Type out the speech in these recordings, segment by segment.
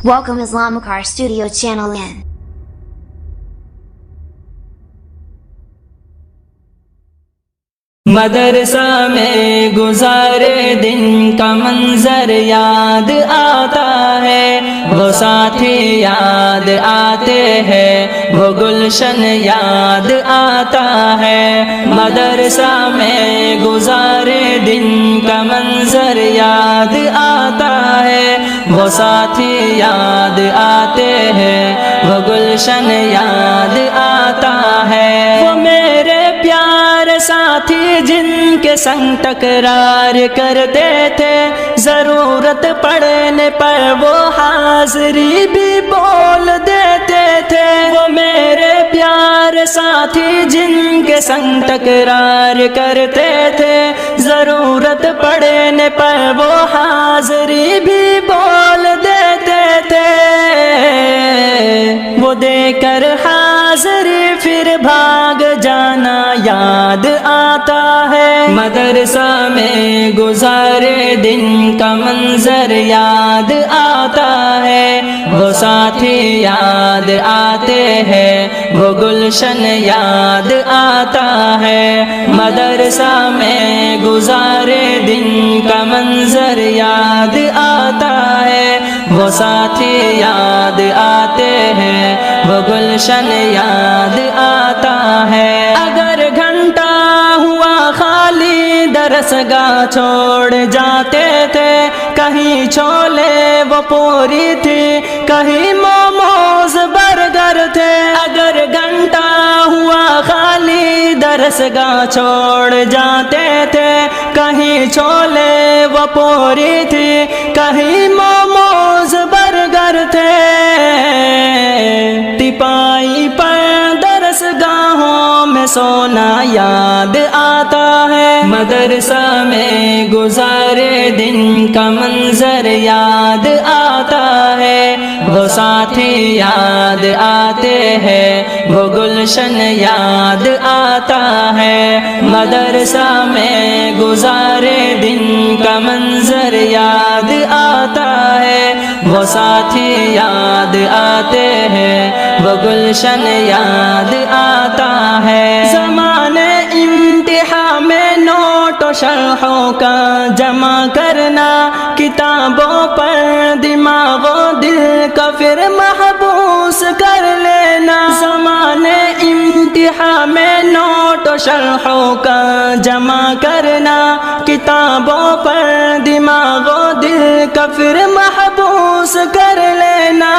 Welcome Islamikar Studio Channel in. مدرسہ میں گزارے دن کا منظر یاد آتا ہے، وہ ساتھی یاد آتے ہیں، وہ گلشن یاد آتا ہے۔ مدرسہ میں گزارے دن کا منظر یاد آتا ہے، وہ ساتھی یاد آتے ہیں، وہ گلشن یاد آتا ہے۔ وہ میرے پیارے ساتھی جن کے سنگ تکرار کرتے تھے، ضرورت پڑنے پر وہ حاضری بھی بول دیتے تھے۔ وہ میرے پیارے ساتھی جن کے سنگ تکرار کرتے تھے، ضرورت پڑنے پر وہ حاضری بھی بول دیتے تھے۔ وہ دے کر حاضری پھر بھاگ جانا یاد آتا ہے۔ مدرسہ میں گزارے دن کا منظر یاد آتا ہے، وہ ساتھی یاد آتے ہیں، وہ گلشن یاد آتا ہے۔ مدرسہ میں گزارے دن کا منظر یاد آتا ہے، وہ ساتھی یاد آتے ہیں، وہ گلشن یاد آتا ہے۔ اگر گھنٹہ ہوا خالی درسگاہ چھوڑ جاتے تھے، کہیں چھولے وہ پوری تھی، کہیں موموز برگر تھے۔ اگر گھنٹہ ہوا خالی درسگاہ چھوڑ جاتے تھے، کہیں چھولے وہ پوری تھی، کہیں موموز برگر تھے۔ تپائی پر درسگاہوں میں سونا یاد آتا ہے۔ مدرسہ میں گزارے دن کا منظر یاد آتا ہے، وہ ساتھی یاد آتے ہیں، وہ گلشن یاد آتا ہے۔ مدرسہ میں گزارے دن کا منظر یاد آتا ہے، وہ ساتھی یاد آتے ہیں، وہ گلشن یاد آتا ہے۔ زمانے امتحان میں نوٹ و شرحوں کا جمع کرنا، کتابوں پر دماغ و دل کا پھر محبوس کر لینا۔ زمانے امتحان میں نوٹ و شرحوں کا جمع کرنا، کتابوں پر دماغ و دل کا پھر محبوس کر لینا۔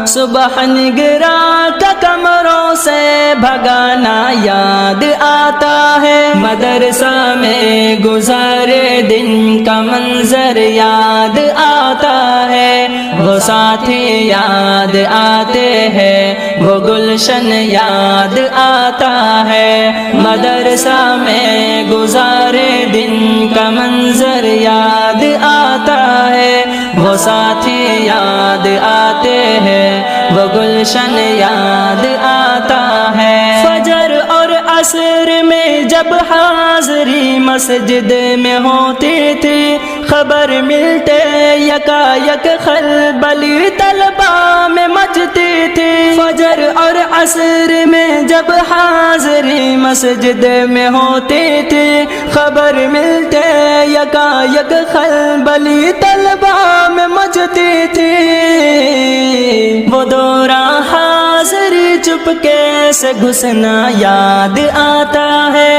صبح نگراں کا کمروں سے بھگانا یاد آتا ہے۔ مدرسہ میں گزارے دن کا منظر یاد آتا ہے، وہ ساتھی یاد آتے ہیں، وہ گلشن یاد آتا ہے۔ مدرسہ میں گزارے دن کا منظر یاد آتا ہے، وہ ساتھی یاد آتے ہیں، وہ گلشن یاد آتا ہے۔ فجر اور عصر میں جب حاضری مسجد میں ہوتی تھی، خبر ملتے یکا یک خلبلی طلبہ میں مچتی تھی۔ فجر اور عصر میں جب حاضری مسجد میں ہوتی تھی، خبر ملتے یکا یک خلبلی طلبہ میں مچتی تھی۔ وہ دوران حاضری چپکے سے گھسنا یاد آتا ہے۔